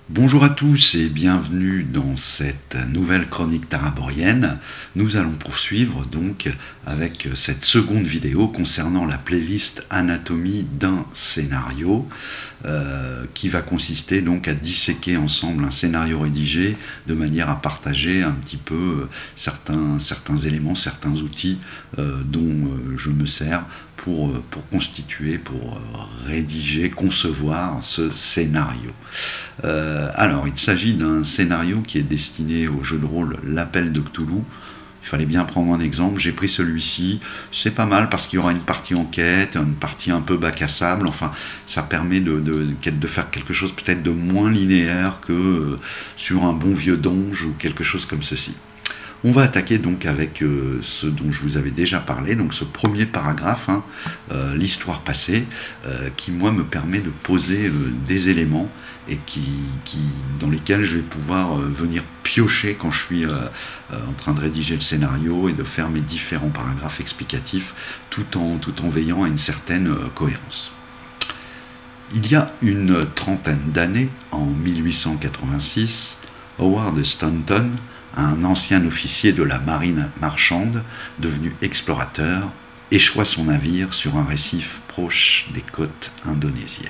Bonjour à tous et bienvenue dans cette nouvelle chronique taraborienne. Nous allons poursuivre donc avec cette seconde vidéo concernant la playlist Anatomie d'un scénario qui va consister donc à disséquer ensemble un scénario rédigé de manière à partager un petit peu certains éléments, certains outils dont je me sers pour constituer, pour rédiger, concevoir ce scénario. Alors, il s'agit d'un scénario qui est destiné au jeu de rôle L'Appel de Cthulhu. Il fallait bien prendre un exemple, j'ai pris celui-ci, c'est pas mal parce qu'il y aura une partie enquête, une partie un peu bac à sable, enfin ça permet de faire quelque chose peut-être de moins linéaire que sur un bon vieux donge ou quelque chose comme ceci. On va attaquer donc avec ce dont je vous avais déjà parlé, donc ce premier paragraphe, l'histoire passée, qui moi me permet de poser des éléments et dans lesquels je vais pouvoir venir piocher quand je suis en train de rédiger le scénario et de faire mes différents paragraphes explicatifs tout en veillant à une certaine cohérence. Il y a une trentaine d'années, en 1886, Howard Staunton, un ancien officier de la marine marchande, devenu explorateur, échoua son navire sur un récif proche des côtes indonésiennes.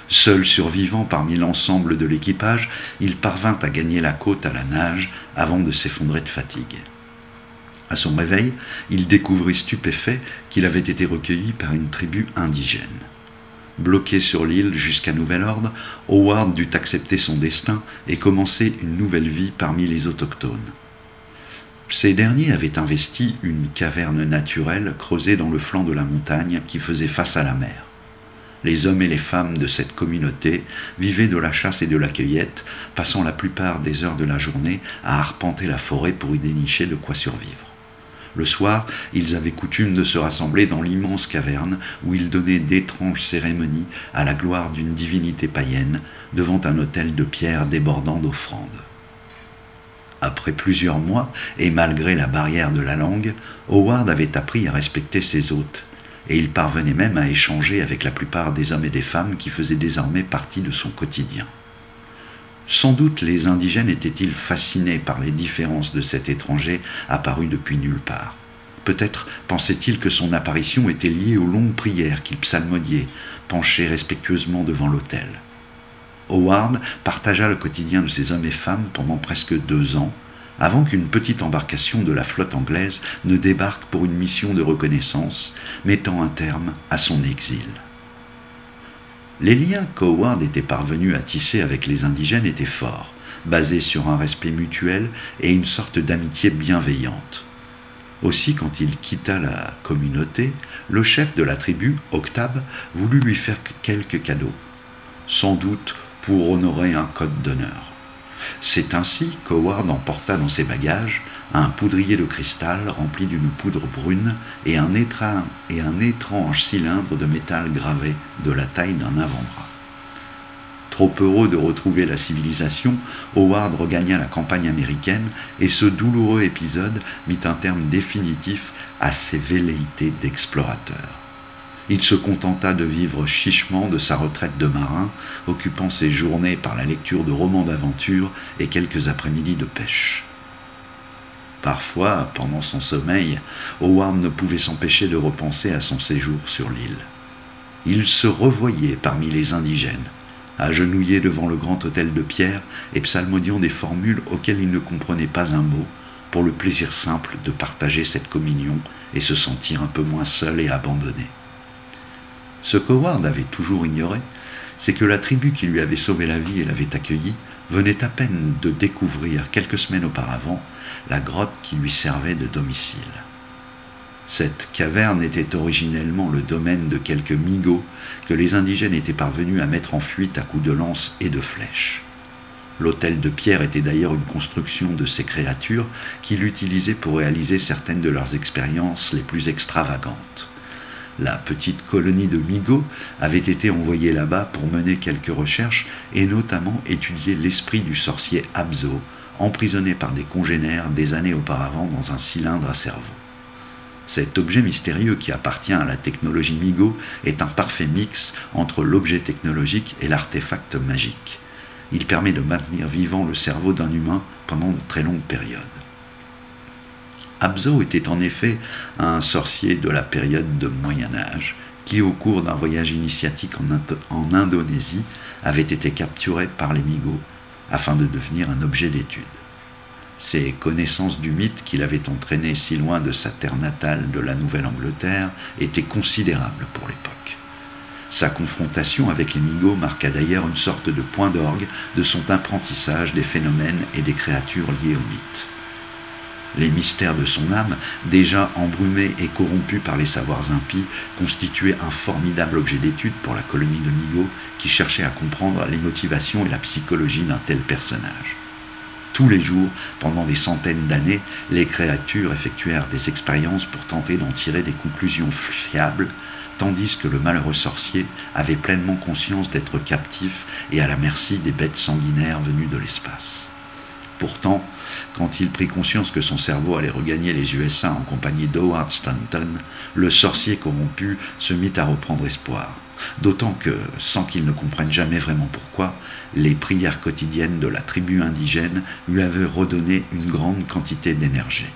Seul survivant parmi l'ensemble de l'équipage, il parvint à gagner la côte à la nage avant de s'effondrer de fatigue. À son réveil, il découvrit stupéfait qu'il avait été recueilli par une tribu indigène. Bloqué sur l'île jusqu'à nouvel ordre, Howard dut accepter son destin et commencer une nouvelle vie parmi les autochtones. Ces derniers avaient investi une caverne naturelle creusée dans le flanc de la montagne qui faisait face à la mer. Les hommes et les femmes de cette communauté vivaient de la chasse et de la cueillette, passant la plupart des heures de la journée à arpenter la forêt pour y dénicher de quoi survivre. Le soir, ils avaient coutume de se rassembler dans l'immense caverne où ils donnaient d'étranges cérémonies à la gloire d'une divinité païenne devant un autel de pierre débordant d'offrandes. Après plusieurs mois, et malgré la barrière de la langue, Howard avait appris à respecter ses hôtes, et il parvenait même à échanger avec la plupart des hommes et des femmes qui faisaient désormais partie de son quotidien. Sans doute les indigènes étaient-ils fascinés par les différences de cet étranger apparu depuis nulle part. Peut-être pensaient-ils que son apparition était liée aux longues prières qu'il psalmodiait, penché respectueusement devant l'autel. Howard partagea le quotidien de ces hommes et femmes pendant presque 2 ans, avant qu'une petite embarcation de la flotte anglaise ne débarque pour une mission de reconnaissance, mettant un terme à son exil. Les liens qu'Howard était parvenu à tisser avec les indigènes étaient forts, basés sur un respect mutuel et une sorte d'amitié bienveillante. Aussi, quand il quitta la communauté, le chef de la tribu, Octave, voulut lui faire quelques cadeaux, sans doute pour honorer un code d'honneur. C'est ainsi qu'Howard emporta dans ses bagages un poudrier de cristal rempli d'une poudre brune et un étrange cylindre de métal gravé de la taille d'un avant-bras. Trop heureux de retrouver la civilisation, Howard regagna la campagne américaine et ce douloureux épisode mit un terme définitif à ses velléités d'explorateur. Il se contenta de vivre chichement de sa retraite de marin, occupant ses journées par la lecture de romans d'aventure et quelques après-midi de pêche. Parfois, pendant son sommeil, Howard ne pouvait s'empêcher de repenser à son séjour sur l'île. Il se revoyait parmi les indigènes, agenouillé devant le grand autel de pierre et psalmodiant des formules auxquelles il ne comprenait pas un mot, pour le plaisir simple de partager cette communion et se sentir un peu moins seul et abandonné. Ce qu'Howard avait toujours ignoré, c'est que la tribu qui lui avait sauvé la vie et l'avait accueilli venait à peine de découvrir quelques semaines auparavant la grotte qui lui servait de domicile. Cette caverne était originellement le domaine de quelques Migos que les indigènes étaient parvenus à mettre en fuite à coups de lance et de flèches. L'autel de pierre était d'ailleurs une construction de ces créatures qu'il utilisait pour réaliser certaines de leurs expériences les plus extravagantes. La petite colonie de Migos avait été envoyée là-bas pour mener quelques recherches et notamment étudier l'esprit du sorcier Abzo, emprisonné par des congénères des années auparavant dans un cylindre à cerveau. Cet objet mystérieux qui appartient à la technologie Migo est un parfait mix entre l'objet technologique et l'artefact magique. Il permet de maintenir vivant le cerveau d'un humain pendant de très longues périodes. Abzo était en effet un sorcier de la période de Moyen-Âge qui, au cours d'un voyage initiatique en Indonésie, avait été capturé par les Migos afin de devenir un objet d'étude. Ses connaissances du mythe qui l'avaient entraîné si loin de sa terre natale de la Nouvelle-Angleterre étaient considérables pour l'époque. Sa confrontation avec les Migos marqua d'ailleurs une sorte de point d'orgue de son apprentissage des phénomènes et des créatures liées au mythe. Les mystères de son âme, déjà embrumés et corrompus par les savoirs impies, constituaient un formidable objet d'étude pour la colonie de Migos qui cherchait à comprendre les motivations et la psychologie d'un tel personnage. Tous les jours, pendant des centaines d'années, les créatures effectuèrent des expériences pour tenter d'en tirer des conclusions fiables, tandis que le malheureux sorcier avait pleinement conscience d'être captif et à la merci des bêtes sanguinaires venues de l'espace. Pourtant, quand il prit conscience que son cerveau allait regagner les USA en compagnie d'Howard Stanton, le sorcier corrompu se mit à reprendre espoir. D'autant que, sans qu'il ne comprenne jamais vraiment pourquoi, les prières quotidiennes de la tribu indigène lui avaient redonné une grande quantité d'énergie.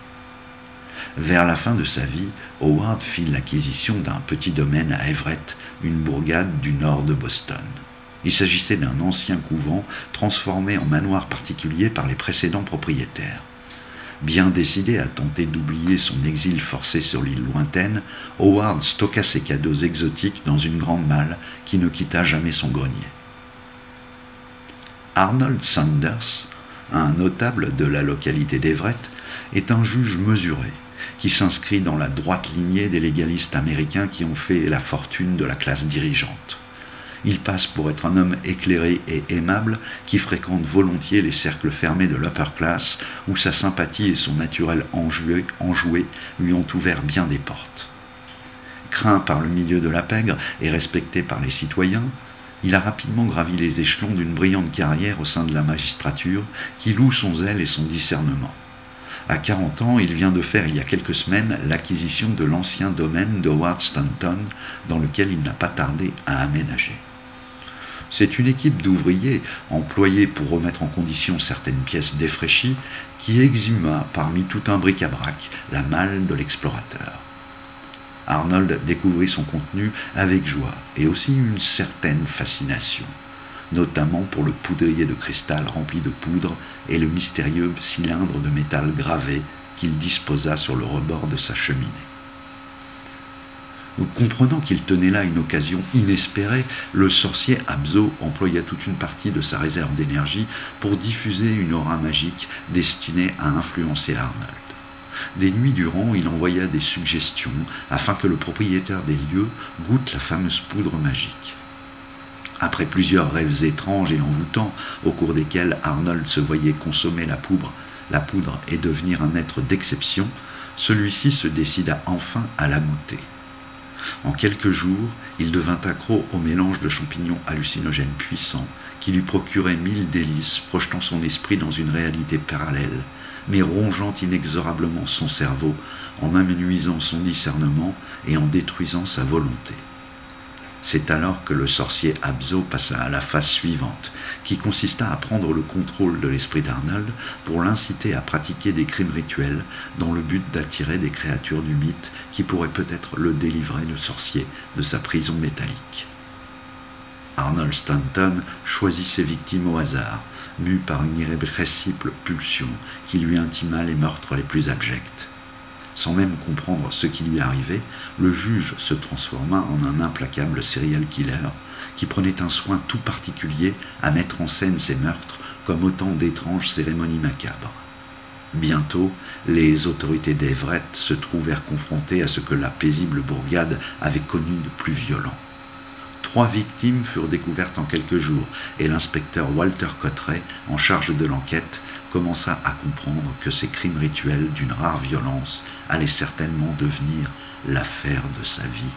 Vers la fin de sa vie, Howard fit l'acquisition d'un petit domaine à Everett, une bourgade du nord de Boston. Il s'agissait d'un ancien couvent transformé en manoir particulier par les précédents propriétaires. Bien décidé à tenter d'oublier son exil forcé sur l'île lointaine, Howard stocka ses cadeaux exotiques dans une grande malle qui ne quitta jamais son grenier. Arnold Sanders, un notable de la localité d'Everett, est un juge mesuré qui s'inscrit dans la droite lignée des légalistes américains qui ont fait la fortune de la classe dirigeante. Il passe pour être un homme éclairé et aimable qui fréquente volontiers les cercles fermés de l'upper class où sa sympathie et son naturel enjoué lui ont ouvert bien des portes. Craint par le milieu de la pègre et respecté par les citoyens, il a rapidement gravi les échelons d'une brillante carrière au sein de la magistrature qui loue son zèle et son discernement. À 40 ans, il vient de faire il y a quelques semaines l'acquisition de l'ancien domaine de Howard Stanton dans lequel il n'a pas tardé à aménager. C'est une équipe d'ouvriers employés pour remettre en condition certaines pièces défraîchies qui exhuma parmi tout un bric-à-brac la malle de l'explorateur. Arnold découvrit son contenu avec joie et aussi une certaine fascination, notamment pour le poudrier de cristal rempli de poudre et le mystérieux cylindre de métal gravé qu'il disposa sur le rebord de sa cheminée. Comprenant qu'il tenait là une occasion inespérée, le sorcier Abzo employa toute une partie de sa réserve d'énergie pour diffuser une aura magique destinée à influencer Arnold. Des nuits durant, il envoya des suggestions afin que le propriétaire des lieux goûte la fameuse poudre magique. Après plusieurs rêves étranges et envoûtants, au cours desquels Arnold se voyait consommer la poudre et devenir un être d'exception, celui-ci se décida enfin à la goûter. En quelques jours, il devint accro au mélange de champignons hallucinogènes puissants qui lui procuraient 1000 délices, projetant son esprit dans une réalité parallèle, mais rongeant inexorablement son cerveau, en amenuisant son discernement et en détruisant sa volonté. C'est alors que le sorcier Abzo passa à la phase suivante, qui consista à prendre le contrôle de l'esprit d'Arnold pour l'inciter à pratiquer des crimes rituels dans le but d'attirer des créatures du mythe qui pourraient peut-être le délivrer, le sorcier, de sa prison métallique. Arnold Stanton choisit ses victimes au hasard, mu par une irrépressible pulsion qui lui intima les meurtres les plus abjects. Sans même comprendre ce qui lui arrivait, le juge se transforma en un implacable serial killer qui prenait un soin tout particulier à mettre en scène ses meurtres comme autant d'étranges cérémonies macabres. Bientôt, les autorités d'Everett se trouvèrent confrontées à ce que la paisible bourgade avait connu de plus violent. 3 victimes furent découvertes en quelques jours et l'inspecteur Walter Cottray, en charge de l'enquête, commença à comprendre que ces crimes rituels d'une rare violence allaient certainement devenir l'affaire de sa vie.